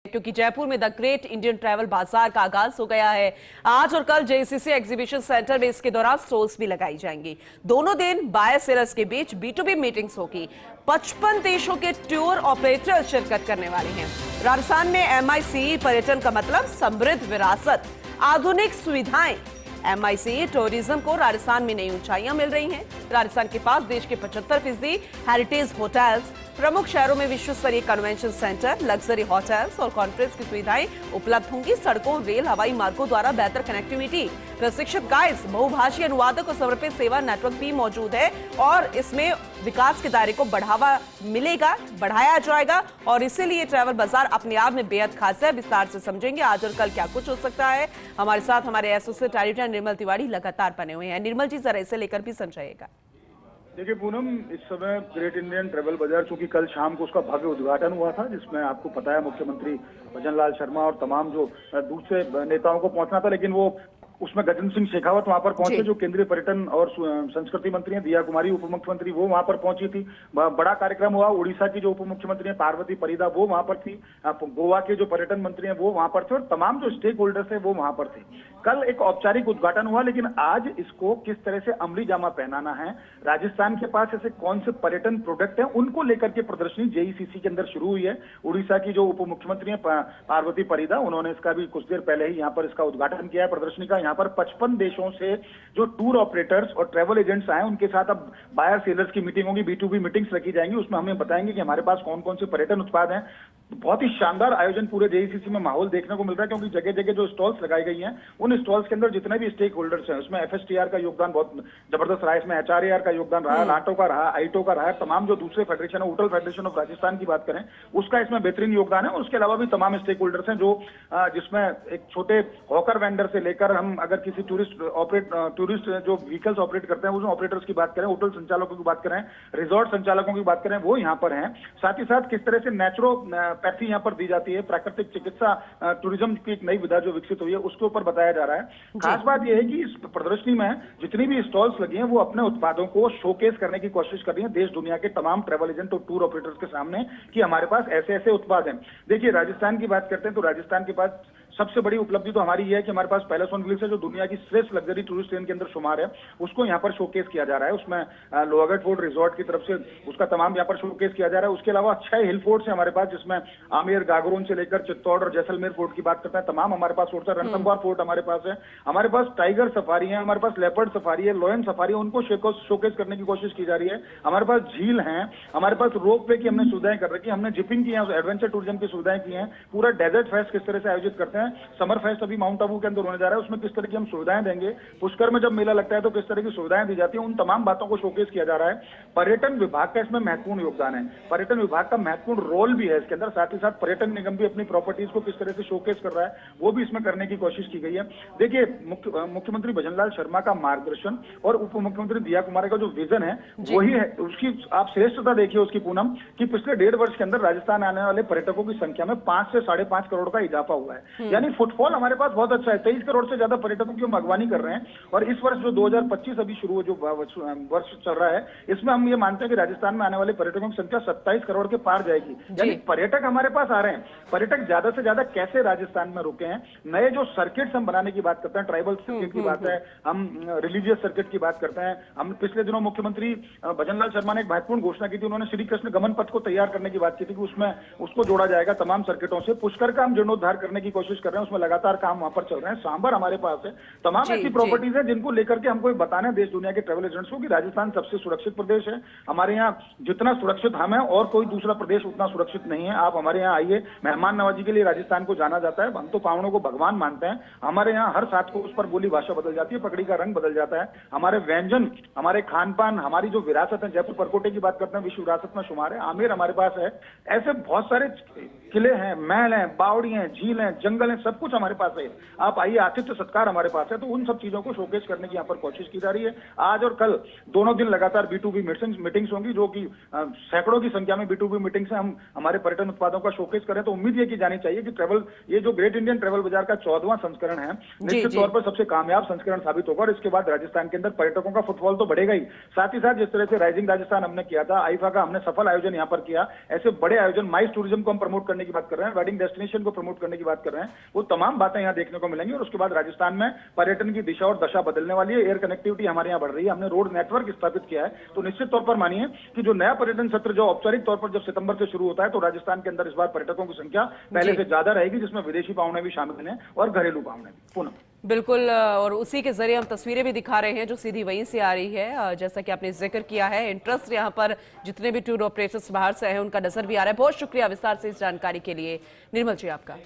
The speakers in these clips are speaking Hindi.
क्योंकि जयपुर में द ग्रेट इंडियन ट्रैवल बाजार का आगाज हो गया है। आज और कल जेसीसी एग्जीबिशन सेंटर में इसके दौरान स्टॉल्स भी लगाई जाएंगी। दोनों दिन बायर सेलर्स के बीच B2B मीटिंग्स होगी। 55 देशों के टूर ऑपरेटर शिरकत करने वाले हैं। राजस्थान में MICE पर्यटन का मतलब समृद्ध विरासत, आधुनिक सुविधाएं। MICE टूरिज्म को राजस्थान में नई ऊंचाइयां मिल रही हैं। राजस्थान के पास देश के 75% हेरिटेज होटल्स, प्रमुख शहरों में विश्व स्तरीय कन्वेंशन सेंटर, लग्जरी होटल्स और कॉन्फ्रेंस की सुविधाएं उपलब्ध होंगी। सड़कों, रेल, हवाई मार्गों द्वारा बेहतर कनेक्टिविटी, प्रशिक्षित गाइड्स, बहुभाषीय अनुवादक और समर्पित सेवा नेटवर्क भी मौजूद है और इसमें विकास के दायरे को बढ़ावा मिलेगा, बढ़ाया जाएगा और इसीलिए ट्रैवल बाजार अपने आप में बेहद खास है। विस्तार से समझेंगे आज और कल क्या कुछ हो सकता है। हमारे साथ हमारे एसोसिएट एडिटर निर्मल तिवारी लगातार बने हुए हैं। निर्मल जी, जरा इसे लेकर भी समझाइएगा। देखिए पूनम, इस समय ग्रेट इंडियन ट्रैवल बाजार, चूंकि कल शाम को उसका भव्य उद्घाटन हुआ था, जिसमें आपको पता है मुख्यमंत्री भजनलाल शर्मा और तमाम जो दूसरे नेताओं को पहुंचना था, लेकिन वो उसमें गजेंद्र सिंह शेखावत वहां पर पहुंचे, जो केंद्रीय पर्यटन और संस्कृति मंत्री हैं। दिया कुमारी उप मुख्यमंत्री, वो वहां पर पहुंची थी। बड़ा कार्यक्रम हुआ। उड़ीसा की जो उप मुख्यमंत्री हैं पार्वती परिदा, वो वहां पर थी। गोवा के जो पर्यटन मंत्री हैं वो वहां पर थे और तमाम जो स्टेक होल्डर्स हैं वो वहां पर थे। कल एक औपचारिक उद्घाटन हुआ, लेकिन आज इसको किस तरह से अमली जामा पहनाना है, राजस्थान के पास ऐसे कौन से पर्यटन प्रोडक्ट हैं, उनको लेकर के प्रदर्शनी JECC के अंदर शुरू हुई है। उड़ीसा की जो उप मुख्यमंत्री हैं पार्वती परिदा, उन्होंने इसका भी कुछ देर पहले ही यहाँ पर इसका उद्घाटन किया है प्रदर्शनी का। यहाँ पर 55 देशों से जो टूर ऑपरेटर्स और ट्रैवल एजेंट्स आए, उनके साथ अब बायर सेलर्स की मीटिंग होगी, B2B मीटिंग्स रखी जाएंगी। उसमें हमें बताएंगे कि हमारे पास कौन कौन से पर्यटन उत्पाद हैं। बहुत ही शानदार आयोजन पूरे JECC में माहौल देखने को मिल रहा है, क्योंकि जगह जगह जो स्टॉल्स लगाई गई हैं, उन स्टॉल्स के अंदर जितने भी स्टेक होल्डर्स हैं, उसमें FSTR का योगदान बहुत जबरदस्त रहा है, इसमें HRAR का योगदान रहा, नाटो का रहा, आइटो का रहा, तमाम जो दूसरे फेडरेशन है, होटल फेडरेशन ऑफ राजस्थान की बात करें, उसका इसमें बेहतरीन योगदान है। उसके अलावा भी तमाम स्टेक होल्डर्स हैं, जो जिसमें एक छोटे हॉकर वेंडर से लेकर हम अगर किसी टूरिस्ट जो व्हीकल्स ऑपरेट करते हैं, उस ऑपरेटर्स की बात करें, होटल संचालकों की बात करें, रिजॉर्ट संचालकों की बात करें, वो यहाँ पर हैं। साथ ही साथ किस तरह से नेचुरोपैथी यहाँ पर दी जाती है, प्राकृतिक चिकित्सा टूरिज्म की एक नई विधा जो विकसित हुई है, उसके ऊपर बताया जा रहा है। खास बात यह है कि इस प्रदर्शनी में जितनी भी स्टॉल्स लगी हैं, वो अपने उत्पादों को शोकेस करने की कोशिश कर रही है देश दुनिया के तमाम ट्रैवल एजेंट और टूर ऑपरेटर्स के सामने कि हमारे पास ऐसे ऐसे उत्पाद हैं। देखिए, राजस्थान की बात करते हैं तो राजस्थान के पास सबसे बड़ी उपलब्धि तो हमारी ये है कि हमारे पास पैलेस ऑन व्हील्स है, जो दुनिया की श्रेष्ठ लग्जरी टूरिस्ट ट्रेन के अंदर शुमार है। उसको यहाँ पर शोकेस किया जा रहा है। उसमें लोहागढ़ फोर्ट रिजॉर्ट की तरफ से उसका तमाम यहाँ पर शोकेस किया जा रहा है। उसके अलावा 6 हिल फोर्ट्स है हमारे पास, जिसमें आमेर, गागरोन से लेकर चित्तौड़ और जैसलमेर फोर्ट की बात करते हैं, तमाम हमारे पास फोर्ट्स है। रणथंभौर फोर्ट हमारे पास है। हमारे पास टाइगर सफारी है, हमारे पास लेपर्ड सफारी है, लॉयन सफारी है, उनको शोकेस करने की कोशिश की जा रही है। हमारे पास झील है, हमारे पास रोप वे की हमने सुविधाएं कर रखी है, हमने जिपिंग की है, एडवेंचर टूरिज्म की सुविधाएं की हैं। पूरा डेजर्ट फेस्ट किस तरह से आयोजित करते हैं, समर फेस्ट अभी माउंट आबू के अंदर होने जा रहा है, उसमें किस तरह की हम सुविधाएं देंगे, पुष्कर में जब मेला लगता है तो किस तरह की सुविधाएं दी जाती है, उन तमाम बातों को शोकेस किया जा रहा है। पर्यटन विभाग का इसमें महत्वपूर्ण योगदान है, पर्यटन विभाग का महत्वपूर्ण रोल भी है इसके अंदर। साथ ही साथ पर्यटन निगम भी अपनी प्रॉपर्टीज को किस तरह से शोकेस कर रहा है, वो भी इसमें करने की कोशिश की गई है। देखिए, मुख्यमंत्री भजनलाल शर्मा का मार्गदर्शन और उप मुख्यमंत्री दिया कुमारी का जो विजन है, वही है, उसकी आप श्रेष्ठता देखिए उसकी पूनम, कि पिछले 1.5 वर्ष के अंदर राजस्थान आने वाले पर्यटकों की संख्या में 5 से 5.5 करोड़ का इजाफा हुआ है। यानी फुटफॉल हमारे पास बहुत अच्छा है। 23 करोड़ से ज्यादा पर्यटकों की हम अगवानी कर रहे हैं और इस वर्ष जो 2025 अभी शुरू जो वर्ष चल रहा है, इसमें हम ये मानते हैं कि राजस्थान में आने वाले पर्यटकों की संख्या 27 करोड़ के पार जाएगी। यानी पर्यटक हमारे पास आ रहे हैं। पर्यटक ज्यादा से ज्यादा कैसे राजस्थान में रुके हैं, नए जो सर्किट्स हम बनाने की बात करते हैं, ट्राइबल सर्किट की बात है, हम रिलीजियस सर्किट की बात करते हैं। हम पिछले दिनों मुख्यमंत्री भजनलाल शर्मा ने एक महत्वपूर्ण घोषणा की थी, उन्होंने श्री कृष्ण गमन पथ को तैयार करने की बात की थी कि उसमें उसको जोड़ा जाएगा तमाम सर्किटों से। पुष्कर का हम जीर्णोद्धार करने की कोशिश कर रहे हैं, उसमें लगातार काम वहां पर चल रहे हैं। सांबर हमारे पास है, तमाम ऐसी प्रॉपर्टीज है जिनको लेकर के हमको बताना है देश दुनिया के ट्रैवल एजेंट्स को कि राजस्थान सबसे सुरक्षित प्रदेश है। हमारे यहाँ जितना सुरक्षित हम है और कोई दूसरा प्रदेश उतना सुरक्षित नहीं है। आप हमारे यहाँ आइए, मेहमान नवाजी के लिए राजस्थान को जाना जाता है। हम तो पावनों को भगवान मानते हैं। हमारे यहाँ हर साथ को उस पर बोली भाषा बदल जाती है, पगड़ी का रंग बदल जाता है। हमारे व्यंजन, हमारे खान पान, हमारी जो विरासत है, जयपुर परकोटे की बात करते हैं, विश्व विरासत में शुमार है। आमेर हमारे पास है। ऐसे बहुत सारे किले हैं, महल हैं, बावड़ी हैं, झील हैं, जंगल होटल है, सब कुछ हमारे पास है। आप आइए, आतिथ्य सत्कार हमारे पास है। तो उन सब चीजों को शोकेस करने की यहाँ पर कोशिश की जा रही है। आज और कल दोनों दिन लगातार B2B मीटिंग्स होंगी, जो कि सैकड़ों की संख्या में B2B मीटिंग्स है। हम हमारे पर्यटन उत्पादों का शोकेस करें तो उम्मीद ये की जानी चाहिए कि ट्रेवल, ये जो ग्रेट इंडियन ट्रेवल बाजार का 14वां संस्करण है, निश्चित तौर पर सबसे कामयाब संस्करण साबित होगा। और इसके बाद राजस्थान के अंदर पर्यटकों का फुटफॉल तो बढ़ेगा ही, साथ ही साथ जिस तरह से राइजिंग राजस्थान हमने किया था, आईफा का हमने सफल आयोजन यहाँ पर किया, ऐसे बड़े आयोजन, माइस टूरिज्म को हम प्रमोट करने की बात कर रहे हैं, वेडिंग डेस्टिनेशन को प्रमोट करने की बात कर रहे हैं, वो तमाम बातें यहाँ देखने को मिलेंगी। और उसके बाद राजस्थान में पर्यटन की दिशा और दशा बदलने वाली है। एयर कनेक्टिविटी हमारे यहाँ बढ़ रही है, हमने रोड नेटवर्क स्थापित किया है। तो निश्चित तौर पर मानिए कि जो नया पर्यटन सत्र जो औपचारिक तौर पर जब सितंबर से शुरू होता है, तो राजस्थान के अंदर इस बार पर्यटकों की संख्या पहले से ज्यादा रहेगी, जिसमें विदेशी पाहुणे भी शामिल हैं और घरेलू पाहुणे भी। पूनम बिल्कुल, और उसी के जरिए हम तस्वीरें भी दिखा रहे हैं जो सीधी वहीं से आ रही है। जैसा कि आपने जिक्र किया है, इंटरेस्ट यहाँ पर जितने भी टूर ऑपरेटर्स बाहर से हैं उनका नजर भी आ रहा है। बहुत शुक्रिया विस्तार से इस जानकारी के लिए निर्मल जी आपका।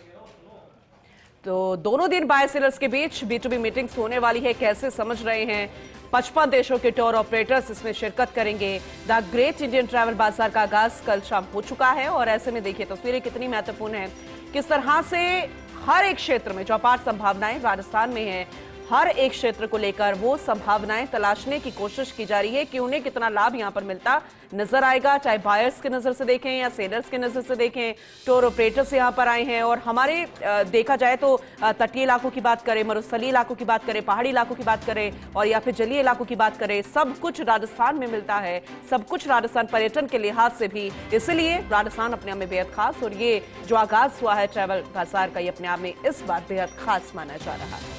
तो दोनों दिन बाय सेलर्स के बीच B2B मीटिंग्स होने वाली है, कैसे समझ रहे हैं? 55 देशों के टूर ऑपरेटर्स इसमें शिरकत करेंगे। द ग्रेट इंडियन ट्रैवल बाजार का आगाज कल शाम हो चुका है और ऐसे में देखिए तस्वीरें कितनी महत्वपूर्ण है, किस तरह से हर एक क्षेत्र में जो अपार संभावनाएं राजस्थान में हैं, हर एक क्षेत्र को लेकर वो संभावनाएं तलाशने की कोशिश की जा रही है कि उन्हें कितना लाभ यहां पर मिलता नजर आएगा, चाहे बायर्स की नजर से देखें या सेलर्स की नजर से देखें। टूर ऑपरेटर्स यहां पर आए हैं और हमारे देखा जाए तो तटीय इलाकों की बात करें, मरुस्थलीय इलाकों की बात करें, पहाड़ी इलाकों की बात करें और या फिर जलीय इलाकों की बात करें, सब कुछ राजस्थान में मिलता है, सब कुछ राजस्थान पर्यटन के लिहाज से भी। इसलिए राजस्थान अपने आप में बेहद खास, और ये जो आगाज हुआ है ट्रैवल बाजार का, ये अपने आप में इस बार बेहद खास माना जा रहा है।